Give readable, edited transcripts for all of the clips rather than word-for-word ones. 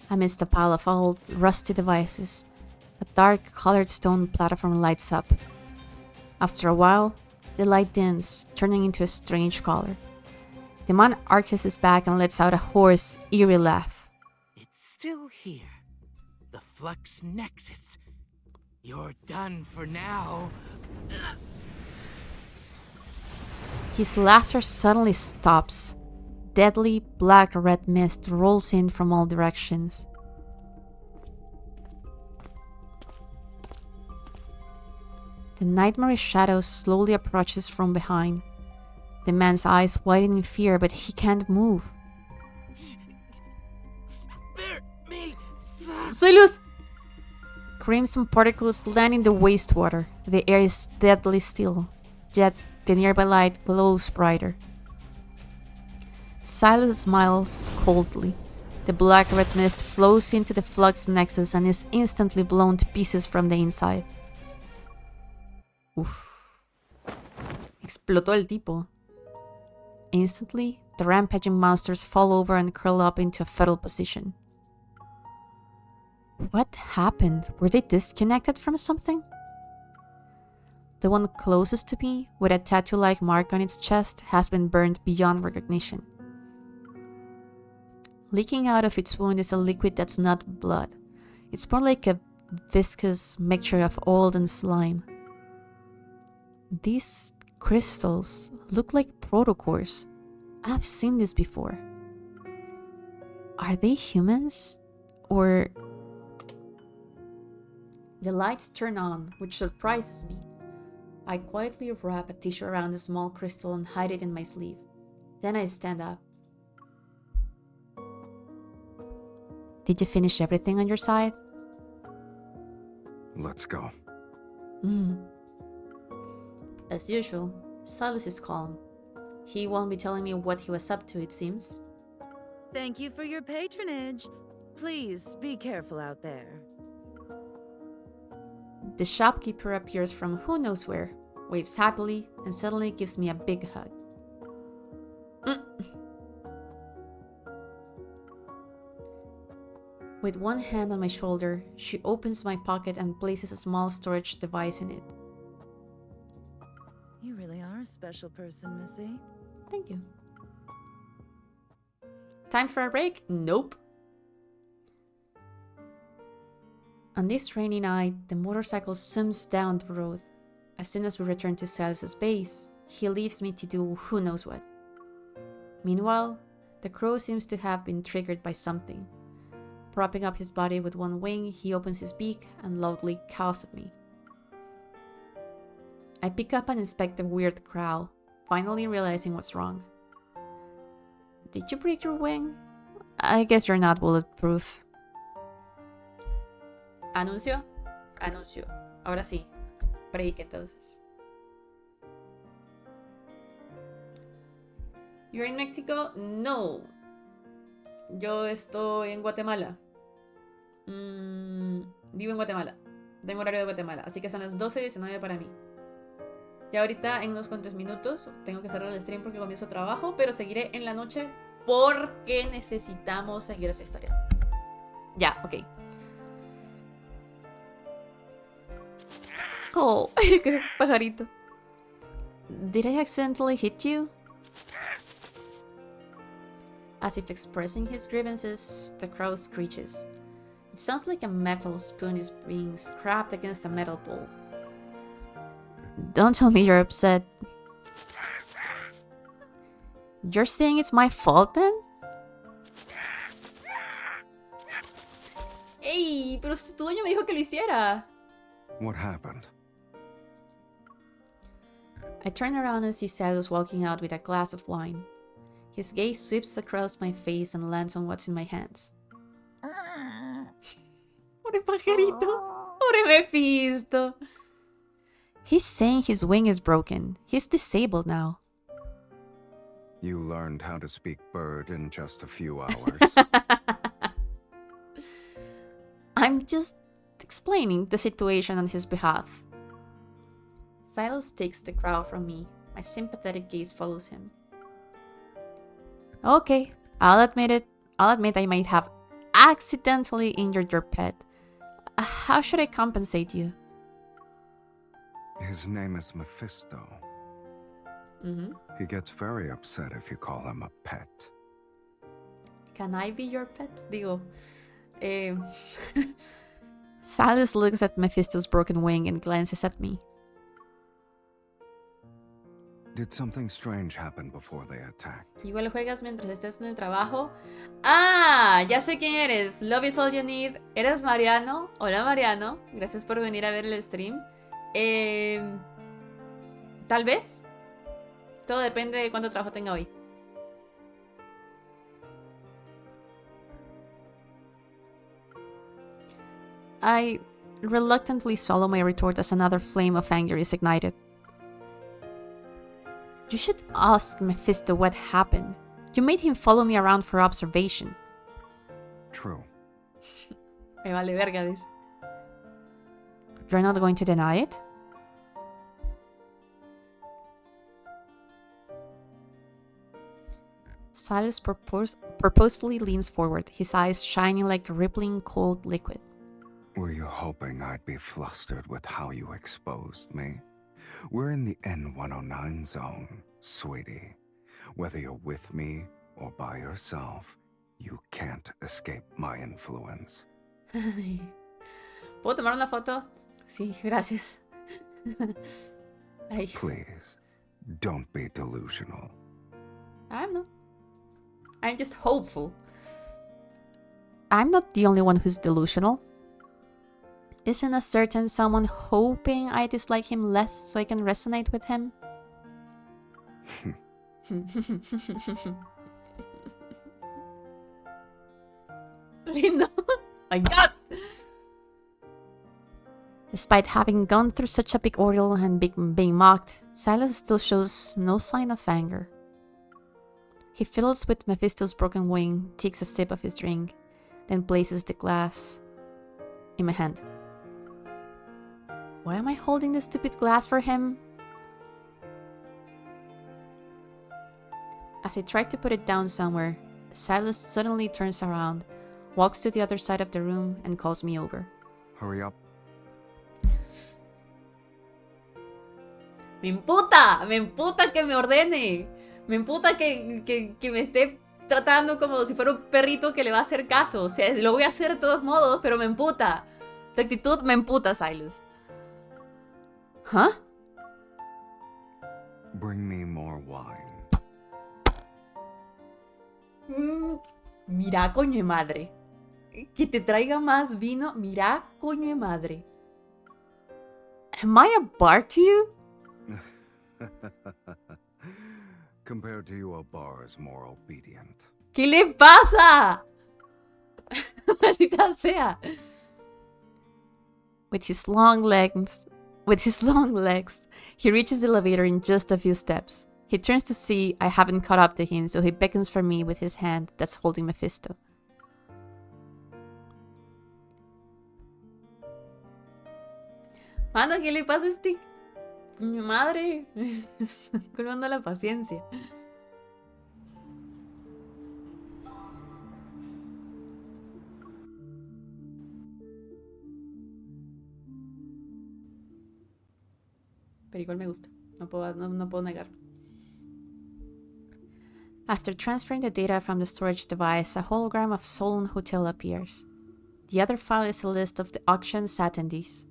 Amidst a pile of old, rusty devices, a dark-colored stone platform lights up. After a while, the light dims, turning into a strange color. The man arches his back and lets out a hoarse, eerie laugh. It's still here. The Flux Nexus. You're done for now. His laughter suddenly stops. Deadly black-red mist rolls in from all directions. The nightmarish shadow slowly approaches from behind. The man's eyes widen in fear, but he can't move. Spare me! SYLUS! Crimson particles land in the wastewater. The air is deadly still, yet the nearby light glows brighter. SYLUS smiles coldly. The black-red mist flows into the Flux Nexus and is instantly blown to pieces from the inside. Uf. Explotó el tipo. Instantly, the rampaging monsters fall over and curl up into a fetal position. What happened? Were they disconnected from something? The one closest to me, with a tattoo-like mark on its chest, has been burned beyond recognition. Leaking out of its wound is a liquid that's not blood. It's more like a viscous mixture of oil and slime. These crystals look like protocores. I've seen this before. Are they humans? Or... The lights turn on, which surprises me. I quietly wrap a tissue around the small crystal and hide it in my sleeve. Then I stand up. Did you finish everything on your side? Let's go. As usual, SYLUS is calm. He won't be telling me what he was up to, it seems. Thank you for your patronage. Please be careful out there. The shopkeeper appears from who knows where, waves happily, and suddenly gives me a big hug. With one hand on my shoulder, she opens my pocket and places a small storage device in it. You really are a special person, Missy. Thank you. Time for a break? Nope. On this rainy night, the motorcycle zooms down the road. As soon as we return to SYLUS's base, he leaves me to do who knows what. Meanwhile, the crow seems to have been triggered by something. Propping up his body with one wing, he opens his beak and loudly caws at me. I pick up and inspect the weird crow, finally realizing what's wrong. Did you break your wing? I guess you're not bulletproof. Anuncio. Ahora sí. Break entonces. You're in Mexico? No. Yo estoy en Guatemala. Vivo en Guatemala. Tengo horario de Guatemala. Así que son las 12:19 para mí. Ya ahorita, en unos cuantos minutos, tengo que cerrar el stream porque comienzo trabajo. Pero seguiré en la noche porque necesitamos seguir esa historia. Ya, ok. Oh, qué pajarito. Did I accidentally hit you? As if expressing his grievances, the crow screeches. It sounds like a metal spoon is being scrapped against a metal bowl. Don't tell me you're upset. You're saying it's my fault then? Ey, pero si tu dueño me dijo que lo hiciera. What happened? I turn around and see SYLUS walking out with a glass of wine. His gaze sweeps across my face and lands on what's in my hands. Pobre pajarito. Pobre Mephisto. He's saying his wing is broken. He's disabled now. You learned how to speak bird in just a few hours. I'm just explaining the situation on his behalf. SYLUS takes the crow from me. My sympathetic gaze follows him. Okay, I'll admit it. I might have accidentally injured your pet. How should I compensate you? His name is Mephisto. He gets very upset if you call him a pet. Can I be your pet? Digo. Silas looks at Mephisto's broken wing and glances at me. Did something strange happen before they attacked? Igual juegas mientras estés en el trabajo. Ah, ya sé quién eres. Love is all you need. ¿Eres Mariano? Hola Mariano. Gracias por venir a ver el stream. Tal vez. Todo depende de cuánto trabajo tenga hoy. I reluctantly swallow my retort as another flame of anger is ignited. You should ask Mephisto what happened. You made him follow me around for observation. True. Me vale verga, dice. You're not going to deny it? Silas purposefully leans forward, his eyes shining like rippling cold liquid. Were you hoping I'd be flustered with how you exposed me? We're in the N109 zone, sweetie. Whether you're with me or by yourself, you can't escape my influence. ¿Puedo tomar una foto? Sí, gracias. Ay. Please, don't be delusional. I'm not. I'm just hopeful. I'm not the only one who's delusional. Isn't a certain someone hoping I dislike him less so I can resonate with him? Lindo. My God! Despite having gone through such a big ordeal and being mocked, Silas still shows no sign of anger. He fiddles with Mephisto's broken wing, takes a sip of his drink, then places the glass in my hand. Why am I holding this stupid glass for him? As I try to put it down somewhere, Silas suddenly turns around, walks to the other side of the room, and calls me over. Hurry up. Me emputa que me ordene. Me emputa que me esté tratando como si fuera un perrito que le va a hacer caso. O sea, lo voy a hacer de todos modos, pero me emputa. Tu actitud me emputa, Silas. ¿Huh? Bring me more wine. Mira, coño de madre. Que te traiga más vino. Mira, coño de madre. Am I a bar to you? Compared to you, a bar is more obedient. ¿Qué le pasa? Maldita sea. With his long legs, he reaches the elevator in just a few steps. He turns to see I haven't caught up to him, so he beckons for me with his hand that's holding Mephisto. Mano, ¿qué le pasa a este? Mi madre. Colmando la paciencia. Pero igual me gusta. No puedo negarlo. After transferring the data from the storage device, a hologram of Solon Hotel appears. The other file is a list of the auction's attendees.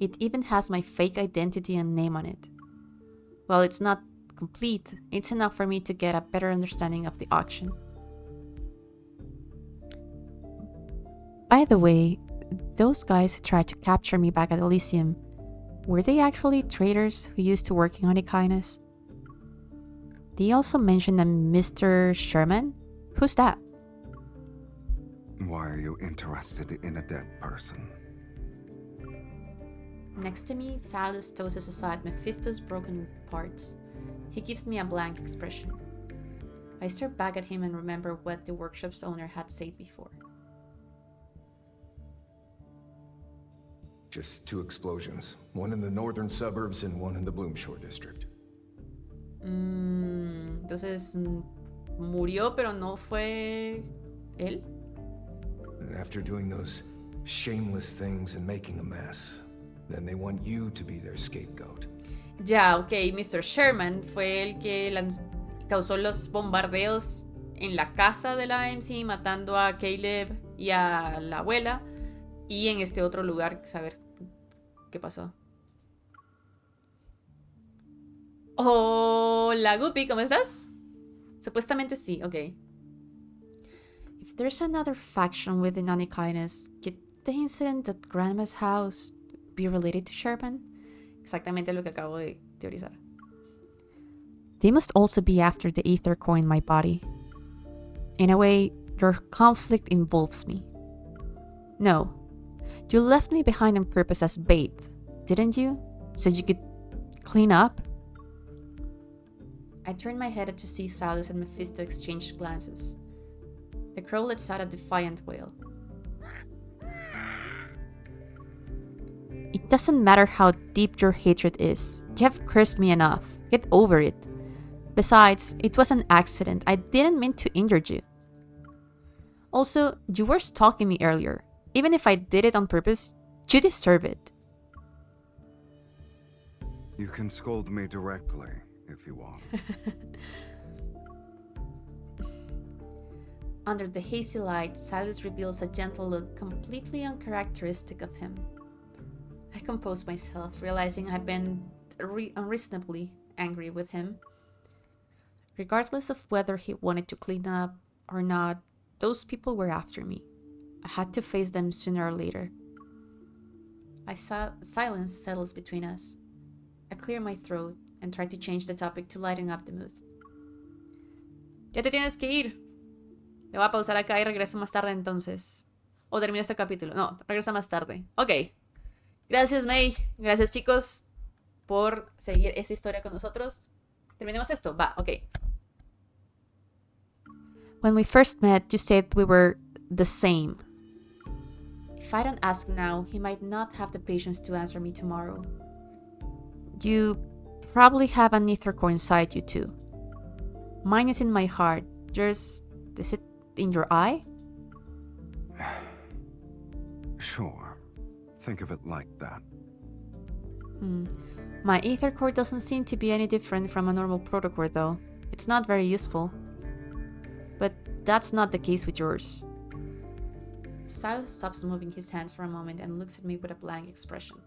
It even has my fake identity and name on it. While it's not complete, it's enough for me to get a better understanding of the auction. By the way, those guys who tried to capture me back at Elysium, were they actually traders who used to working on Echinus? They also mentioned a Mr. Sherman? Who's that? Why are you interested in a dead person? Next to me, Silas tosses aside Mephisto's broken parts. He gives me a blank expression. I stare back at him and remember what the workshop's owner had said before. Just 2 explosions. One in the northern suburbs and one in the Bloomshore district. Entonces, murió, pero no fue él. after doing those shameless things and making a mess. Then they want you to be their scapegoat. Ya, ok, Mr. Sherman fue el que causó los bombardeos en la casa de la MC, matando a Caleb y a la abuela. Y en este otro lugar, saber qué pasó. Hola, Guppy, ¿cómo estás? Supuestamente sí, ok. If there's another faction within Unikindness, could the incident at Grandma's house be related to Sherman? Exactamente lo que acabo de teorizar. They must also be after the ether core in my body. In a way, your conflict involves me. No, you left me behind on purpose as bait, didn't you? So you could clean up? I turned my head to see Silas and Mephisto exchange glances. The crow lets out a defiant wail. It doesn't matter how deep your hatred is. You have cursed me enough. Get over it. Besides, it was an accident. I didn't mean to injure you. Also, you were stalking me earlier. Even if I did it on purpose, you deserve it. You can scold me directly if you want. Under the hazy light, Silas reveals a gentle look completely uncharacteristic of him. I composed myself, realizing I had been unreasonably angry with him. Regardless of whether he wanted to clean up or not, those people were after me. I had to face them sooner or later. Silence settles between us. I clear my throat and try to change the topic to lighten up the mood. Ya te tienes que ir. Le voy a pausar acá y regreso más tarde entonces. O termino este capítulo. No, regresa más tarde. Ok. Gracias, May. Gracias, chicos, por seguir esta historia con nosotros. Terminemos esto. Va, ok. When we first met, you said we were the same. If I don't ask now, he might not have the patience to answer me tomorrow. You probably have an ether core inside you too. Mine is in my heart. Yours, is it in your eye? Sure. Think of it like that. My ether core doesn't seem to be any different from a normal protocore though. It's not very useful. But that's not the case with yours. Silas stops moving his hands for a moment and looks at me with a blank expression.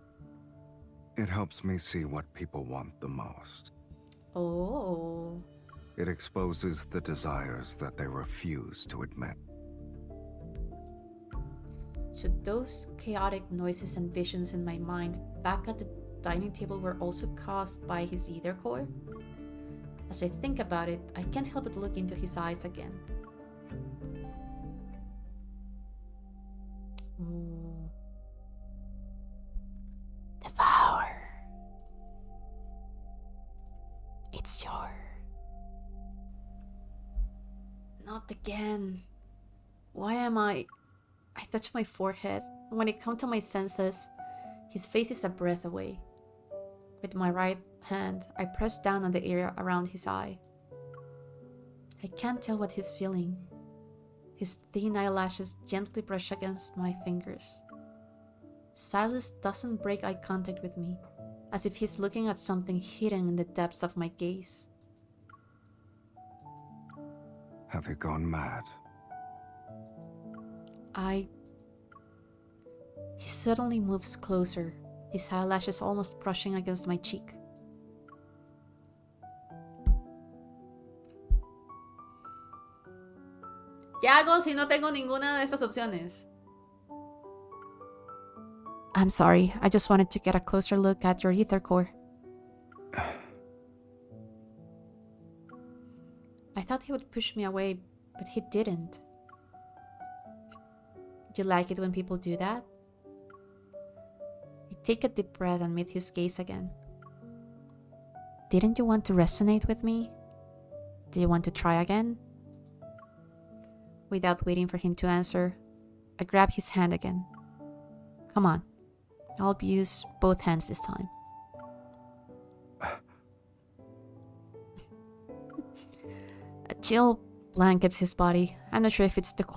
It helps me see what people want the most. Oh. It exposes the desires that they refuse to admit. So those chaotic noises and visions in my mind back at the dining table were also caused by his ether core? As I think about it, I can't help but look into his eyes again. Ooh. Devour. It's your... Not again. Why am I touch my forehead, and when I come to my senses, his face is a breath away. With my right hand, I press down on the area around his eye. I can't tell what he's feeling. His thin eyelashes gently brush against my fingers. Silas doesn't break eye contact with me, as if he's looking at something hidden in the depths of my gaze. Have you gone mad? He suddenly moves closer, his eyelashes almost brushing against my cheek. ¿Qué hago si no tengo ninguna de estas opciones? I'm sorry, I just wanted to get a closer look at your ether core. I thought he would push me away, but he didn't. Do you like it when people do that? I take a deep breath and meet his gaze again. Didn't you want to resonate with me? Do you want to try again? Without waiting for him to answer, I grab his hand again. Come on, I'll use both hands this time. A chill blankets his body. I'm not sure if it's the cold